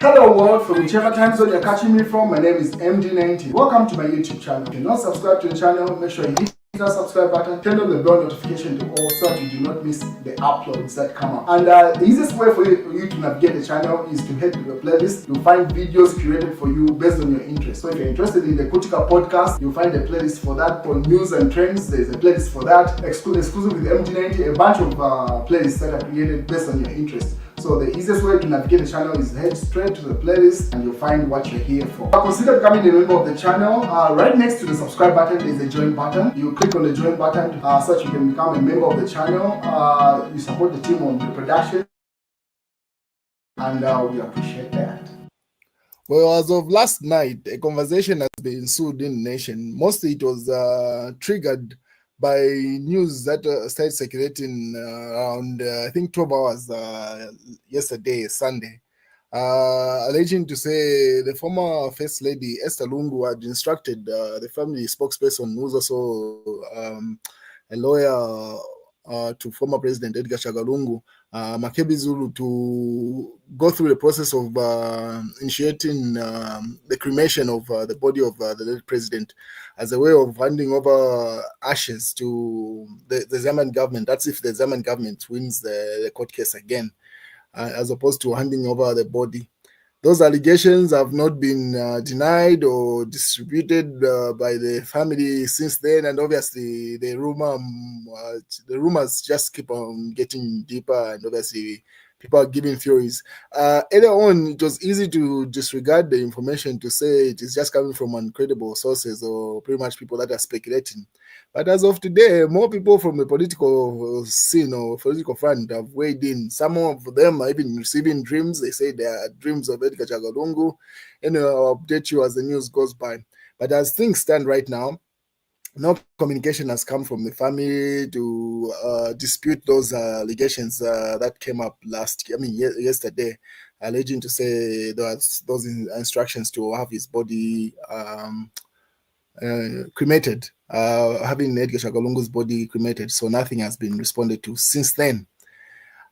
Hello world, from whichever time zone you're catching me from, my name is MD90. Welcome to my YouTube channel. If you're not subscribed to the channel, make sure you hit that subscribe button, turn on the bell notification to all so that you do not miss the uploads that come up. And the easiest way for you to navigate the channel is to head to the playlist. You'll find videos curated for you based on your interest. So if you're interested in the Kutika podcast, you'll find a playlist for that. For news and trends, there's a playlist for that. Exclusive with MD90, a bunch of playlists that are created based on your interest. So the easiest way to navigate the channel is head straight to the playlist and you'll find what you're here for. Consider becoming a member of the channel. Right next to the subscribe button is a join button. You click on the join button so that you can become a member of the channel. You support the team on the production and we appreciate that. Well, as of last night, a conversation has been ensued in the nation. Mostly it was triggered by news that started circulating around, I think, 12 hours yesterday, Sunday, alleging to say the former First Lady, Esther Lungu, had instructed the family spokesperson, who's also a lawyer to former President Edgar Lungu, Makebi Zulu, to go through the process of initiating the cremation of the body of the late president as a way of handing over ashes to the Zambian government. That's if the Zambian government wins the court case again, as opposed to handing over the body. Those allegations have not been denied or distributed by the family since then, and obviously the rumors just keep on getting deeper, and obviously people are giving theories. Earlier on, it was easy to disregard the information to say it is just coming from uncredible sources or pretty much people that are speculating. But as of today, more people from the political scene or political front have weighed in. Some of them are even receiving dreams. They say they are dreams of Edgar Lungu, and I'll update you as the news goes by. But as things stand right now, no communication has come from the family to dispute those allegations that came up yesterday, alleging to say there was those instructions to have his body cremated, having Edgar Lungu's body cremated. So nothing has been responded to since then.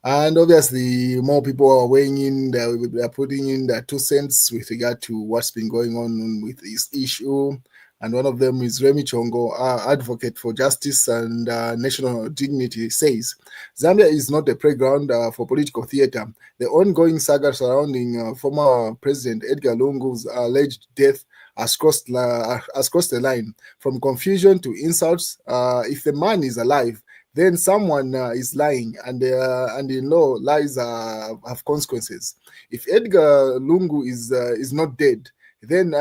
And obviously, more people are weighing in. They're putting in their 2 cents with regard to what's been going on with this issue. And one of them is Remy Chongo, advocate for justice and national dignity, says Zambia is not a playground for political theater. The ongoing saga surrounding former President Edgar Lungu's alleged death has crossed the line from confusion to insults. If the man is alive, then someone is lying, and in law, lies have consequences. If Edgar Lungu is not dead, then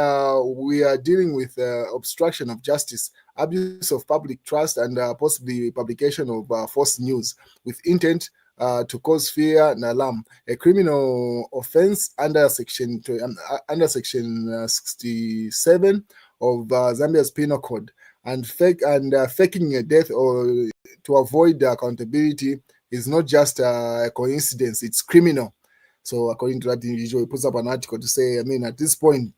we are dealing with obstruction of justice, abuse of public trust, and possibly publication of false news with intent to cause fear and alarm, a criminal offense under section 67 of Zambia's Penal Code, and faking a death or to avoid accountability is not just a coincidence; it's criminal. So, according to that individual, he puts up an article to say, at this point,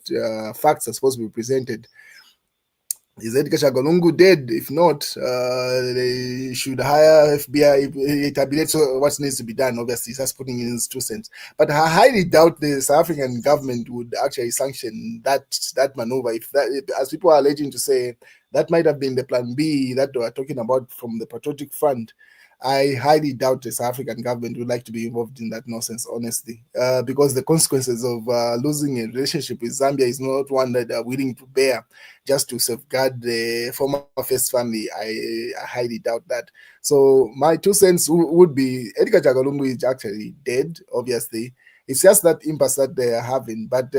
facts are supposed to be presented. Is Edgar Lungu dead? If not, they should hire FBI, tabulate what needs to be done. Obviously, he's just putting in his 2 cents. But I highly doubt the South African government would actually sanction that maneuver. As people are alleging to say, that might have been the plan B that they were talking about from the Patriotic Front. I highly doubt the South African government would like to be involved in that nonsense, honestly, because the consequences of losing a relationship with Zambia is not one that they're willing to bear just to safeguard the former first family. I highly doubt that. So my 2 cents would be Edgar Lungu is actually dead, obviously. It's just that impasse that they are having, but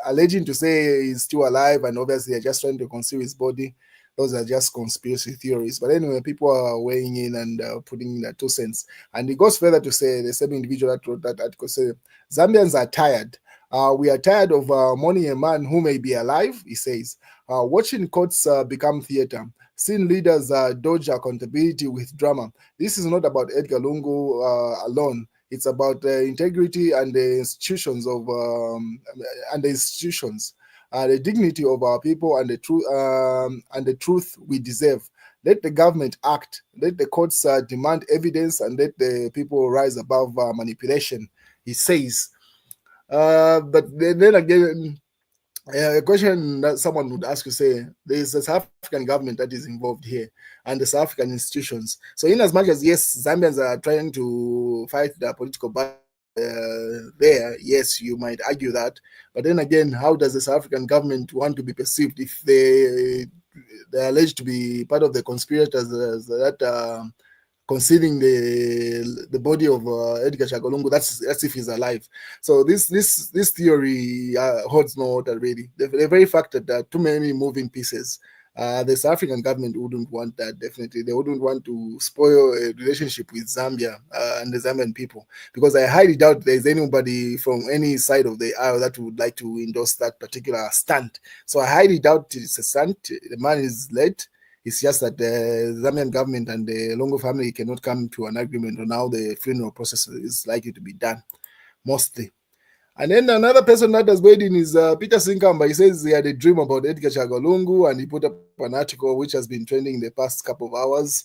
alleging to say he's still alive and obviously they're just trying to conceal his body. Those are just conspiracy theories. But anyway, people are weighing in and putting in their 2 cents. And it goes further to say, the same individual that wrote that article said, Zambians are tired. We are tired of mourning a man who may be alive, he says. Watching courts become theater. Seeing leaders dodge accountability with drama. This is not about Edgar Lungu alone. It's about the integrity and the institutions of the dignity of our people and the truth we deserve. Let the government act. Let the courts demand evidence, and let the people rise above manipulation, he says. But then again, a question that someone would ask you, say, there's a South African government that is involved here and the South African institutions. So in as much as, yes, Zambians are trying to fight the political battle there, yes, you might argue that. But then again, how does the South African government want to be perceived if they're alleged to be part of the conspirators that concealing the body of Edgar Lungu? That's if he's alive. So this theory holds no water really. The very fact that there are too many moving pieces, the South African government wouldn't want that. Definitely, they wouldn't want to spoil a relationship with Zambia and the Zambian people, because I highly doubt there's anybody from any side of the aisle that would like to endorse that particular stunt. So I highly doubt it's a stunt. The man is late. It's just that the Zambian government and the Lungu family cannot come to an agreement on how the funeral process is likely to be done, mostly. And then another person that has weighed in is Peter Sinkamba. He says he had a dream about Edgar Lungu, and he put up an article which has been trending in the past couple of hours.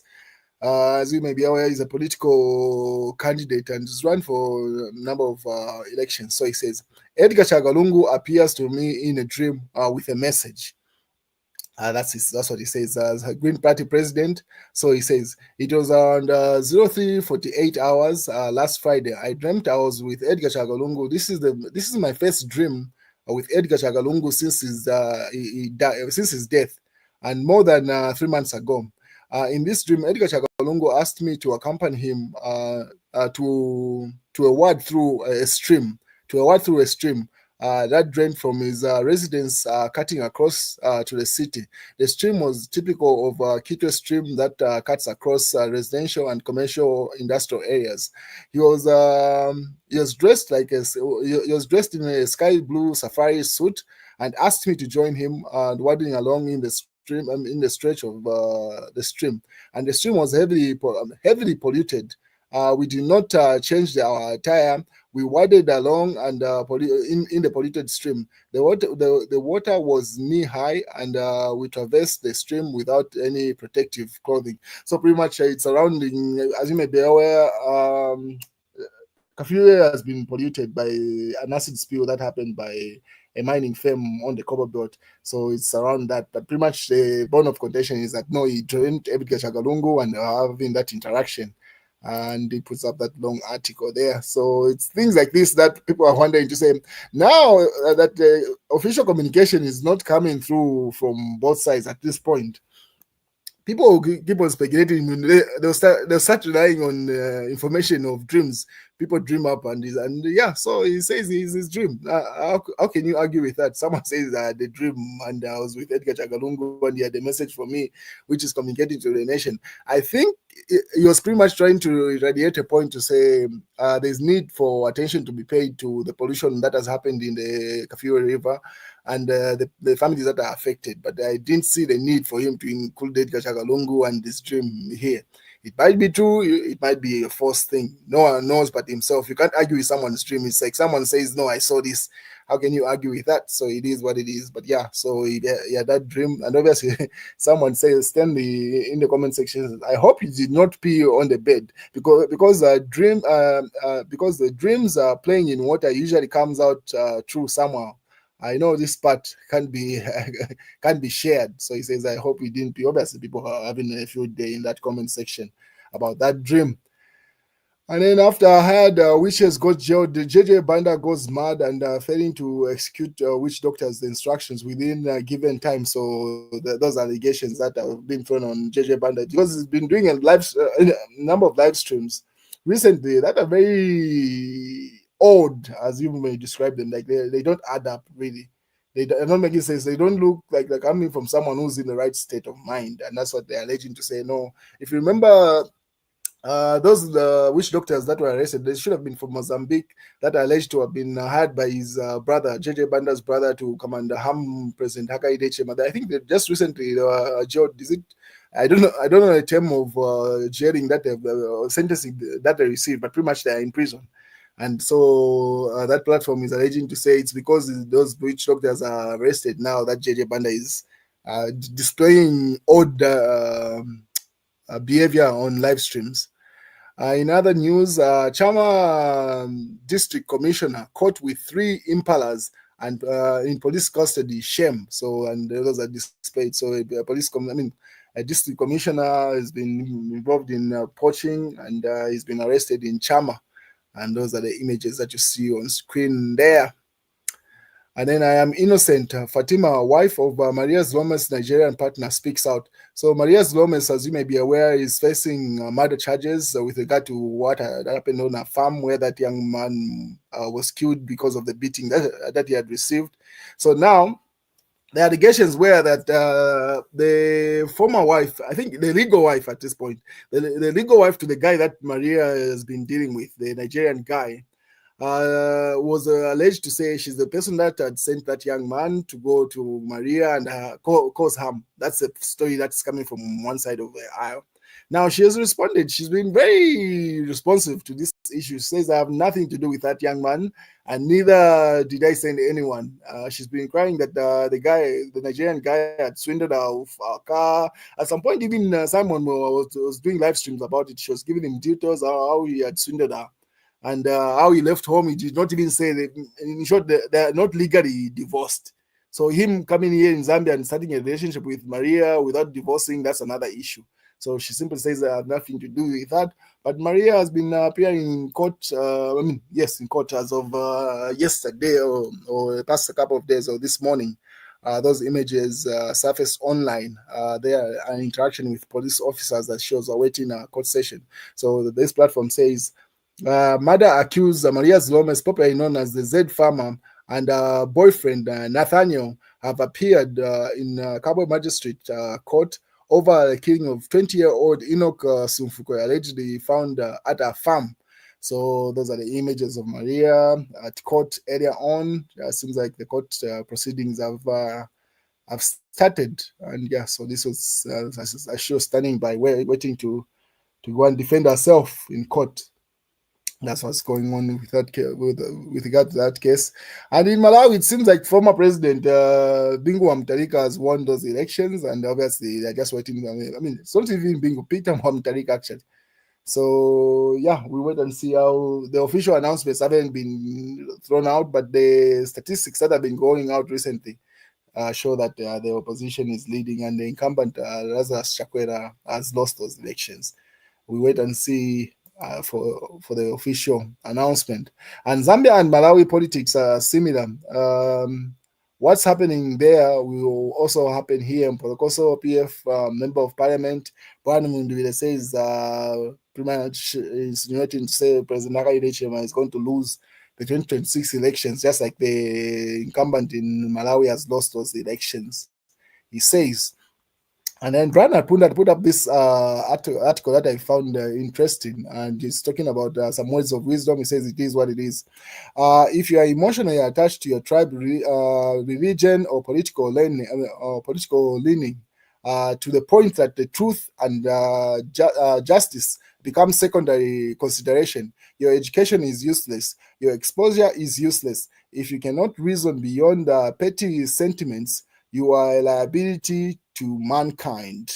As you may be aware, he's a political candidate and has run for a number of elections. So he says, Edgar Lungu appears to me in a dream with a message. That's what he says as a Green Party president. So he says it was around 03:48 hours last Friday. I dreamt I was with Edgar Lungu. This is my first dream with Edgar Lungu since his death, and more than 3 months ago. In this dream, Edgar Lungu asked me to accompany him to a ward through a stream. That drained from his residence, cutting across to the city. The stream was typical of Kitwe stream that cuts across residential and commercial industrial areas. He was dressed in a sky blue safari suit and asked me to join him wading along in the stream in the stretch of the stream. And the stream was heavily polluted. We did not change our attire. We waded along and in the polluted stream. The water was knee high, and we traversed the stream without any protective clothing. So pretty much it's surrounding, as you may be aware, Kafue has been polluted by an acid spill that happened by a mining firm on the copper belt. So it's around that. But pretty much the bone of contention is that no, he joined Edgar Lungu and having that interaction. And he puts up that long article there. So it's things like this that people are wondering to say, now that the official communication is not coming through from both sides at this point, people will keep on speculating. They'll start relying on information of dreams. People dream up and yeah. So he says it's his dream. How can you argue with that? Someone says the dream and I was with Edgar Lungu and he had a message for me, which is communicating to the nation. I think he was pretty much trying to irradiate a point to say there's need for attention to be paid to the pollution that has happened in the Kafue River and the families that are affected. But I didn't see the need for him to include Edgar Lungu and this dream here. It might be true, it might be a false thing. No one knows but himself. You can't argue with someone's dream. It's like someone says, no, I saw this. How can you argue with that? So it is what it is. But yeah, so yeah, that dream. And obviously, someone says, Stanley in the comment section, I hope you did not pee on the bed because the dreams playing in water usually comes out through somehow. I know this part can't be shared. So he says, I hope you didn't pee. Obviously, people are having a field day in that comment section about that dream. And then after I had witches got jailed, the JJ Banda goes mad and failing to execute witch doctors' instructions within a given time. So those allegations that have been thrown on JJ Banda, because he's been doing a number of live streams recently that are very odd, as you may describe them. Like they don't add up really. They don't make sense. They don't look like they're coming from someone who's in the right state of mind, and that's what they're alleging to say. No, if you remember. Those witch doctors that were arrested, they should have been from Mozambique, that are alleged to have been hired by his brother, JJ Banda's brother, to come and harm President Hakainde Hichilema. I think they just recently jailed. Is it? I don't know the term of jailing that sentencing that they received, but pretty much they are in prison. And so that platform is alleging to say it's because those witch doctors are arrested now that JJ Banda is displaying odd behavior on live streams. In other news, Chama District Commissioner caught with 3 impalas and in police custody. Shame. So, and those are displayed. So, a district commissioner has been involved in poaching, and he's been arrested in Chama. And those are the images that you see on screen there. And then I am innocent. Fatima, wife of Maria Zaloumis' Nigerian partner, speaks out. So Maria Zaloumis, as you may be aware, is facing murder charges with regard to what happened on a farm where that young man was killed because of the beating that he had received. So now the allegations were that the former wife, I think the legal wife at this point, the legal wife to the guy that Maria has been dealing with, the Nigerian guy, was alleged to say she's the person that had sent that young man to go to Maria and cause harm. That's a story that's coming from one side of the aisle. Now, she has responded. She's been very responsive to this issue. She says, I have nothing to do with that young man, and neither did I send anyone. She's been crying that the Nigerian guy had swindled her of a car. At some point, even Simon was doing live streams about it. She was giving him details how he had swindled her. And how he left home, he did not even say that. In short, they're not legally divorced. So him coming here in Zambia and starting a relationship with Maria without divorcing, that's another issue. So she simply says I have nothing to do with that. But Maria has been appearing in court, in court as of yesterday or the past couple of days or this morning. Those images surfaced online. There an interaction with police officers that shows awaiting a court session. So this platform says, murder accused Maria Zaloumis, popularly known as the Z Farmer, and her boyfriend Nathaniel have appeared in Kabwe Magistrate Court over the killing of 20-year-old Enoch Sumfuko, allegedly found at her farm. So those are the images of Maria at court earlier on. Seems like the court proceedings have started, and yeah, so this was she was standing by, waiting to go and defend herself in court. That's what's going on with that with regard to that case. And in Malawi, it seems like former President Bingu Mutharika has won those elections, and obviously they're just waiting. I mean, it's not even Bingu, Peter Mutharika actually. So yeah, we wait and see how the official announcements haven't been thrown out, but the statistics that have been going out recently show that the opposition is leading, and the incumbent Lazarus Chakwera has lost those elections. We wait and see for the official announcement. And Zambia and Malawi politics are similar. What's happening there will also happen here. Mpolokoso PF member of parliament, Brian Mundwile, says pretty much insinuating to say President Hakainde Hichilema is going to lose the 2026 elections, just like the incumbent in Malawi has lost those elections, he says. And then Brian Apunda put up this article that I found interesting, and he's talking about some words of wisdom. He says it is what it is. If you are emotionally attached to your tribe, religion, or political leaning, to the point that the truth and justice become secondary consideration, your education is useless. Your exposure is useless. If you cannot reason beyond petty sentiments, you are a liability to mankind.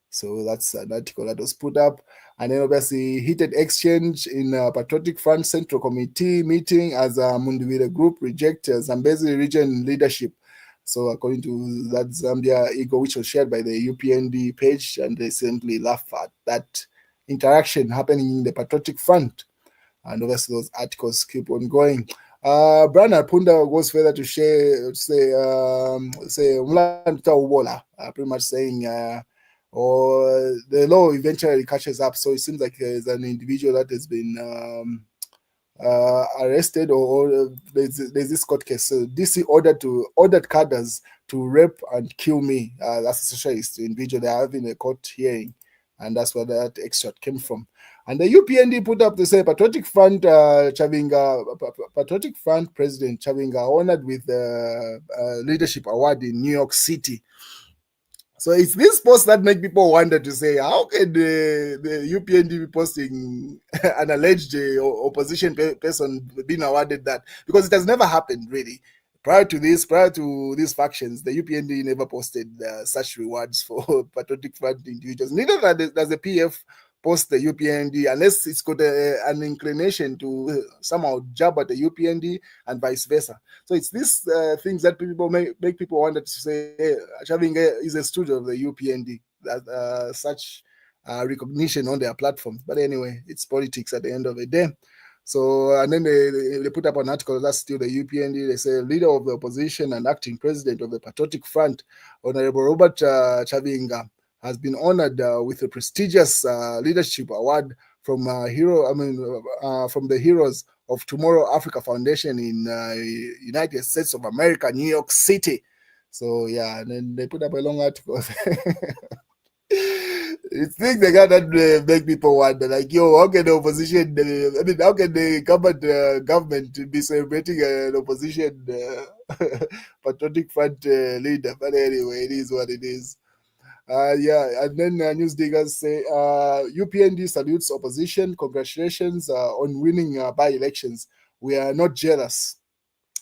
So that's an article that was put up. And then obviously heated exchange in Patriotic Front Central Committee meeting as Mundwile Group reject Zambezi region leadership. So according to that Zambia Ego, which was shared by the UPND page, and they simply laugh at that interaction happening in the Patriotic Front. And obviously those articles keep on going. Brian Apunda goes further to say pretty much saying or the law eventually catches up. So it seems like there's an individual that has been arrested, or there's this court case. So DC ordered cadres to rape and kill me. That's a socialist individual. They're having a court hearing, and that's where that extract came from. And the UPND put up to say Patriotic Front Patriotic Front President Chavinga honored with the leadership award in New York City. So it's this post that make people wonder to say, how can the UPND be posting an alleged opposition person being awarded that? Because it has never happened, really. Prior to these factions, the UPND never posted such rewards for Patriotic Front individuals. Neither does the PF post the UPND unless it's got an inclination to somehow jab at the UPND and vice versa. So it's these things that people make people wonder to say, hey, Chavinga is a student of the UPND. That such recognition on their platforms. But anyway, it's politics at the end of the day. So, and then they put up an article that's still the UPND. They say leader of the opposition and acting president of the Patriotic Front, Honorable Robert Chavinga, has been honored with a prestigious leadership award from from the Heroes of Tomorrow Africa Foundation in United States of America, New York City. So yeah, and then they put up a long article. It's things like that make people wonder, like, yo, how can the opposition, how can the government be celebrating an opposition patriotic front leader? But anyway, it is what it is. Yeah, and then news diggers say UPND salutes opposition. Congratulations on winning by-elections. We are not jealous.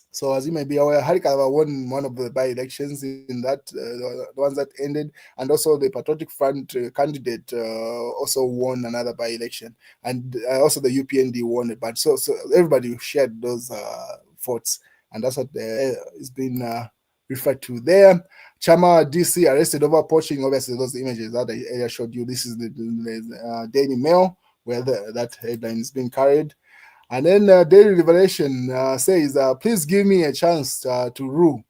So as you may be aware, Harikava won one of the by-elections in that, the ones that ended, and also the Patriotic Front candidate also won another by-election, and also the UPND won it. But so everybody shared those votes, and that's what is being referred to there. Chama DC arrested over poaching. Obviously, those images that I showed you. This is the Daily Mail where that headline is being carried. And then Daily Revelation says, please give me a chance to rule.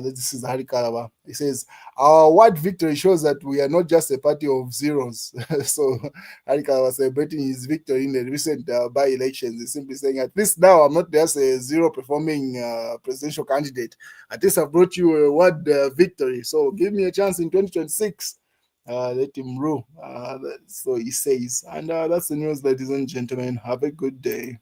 This is Hari Kalaba. He says, our word victory shows that we are not just a party of zeros. So Hari Kalaba celebrating his victory in the recent by-elections. He's simply saying, at least now I'm not just a zero-performing presidential candidate. At least I've brought you a word victory. So give me a chance in 2026. Let him rule. So he says. And that's the news, ladies and gentlemen. Have a good day.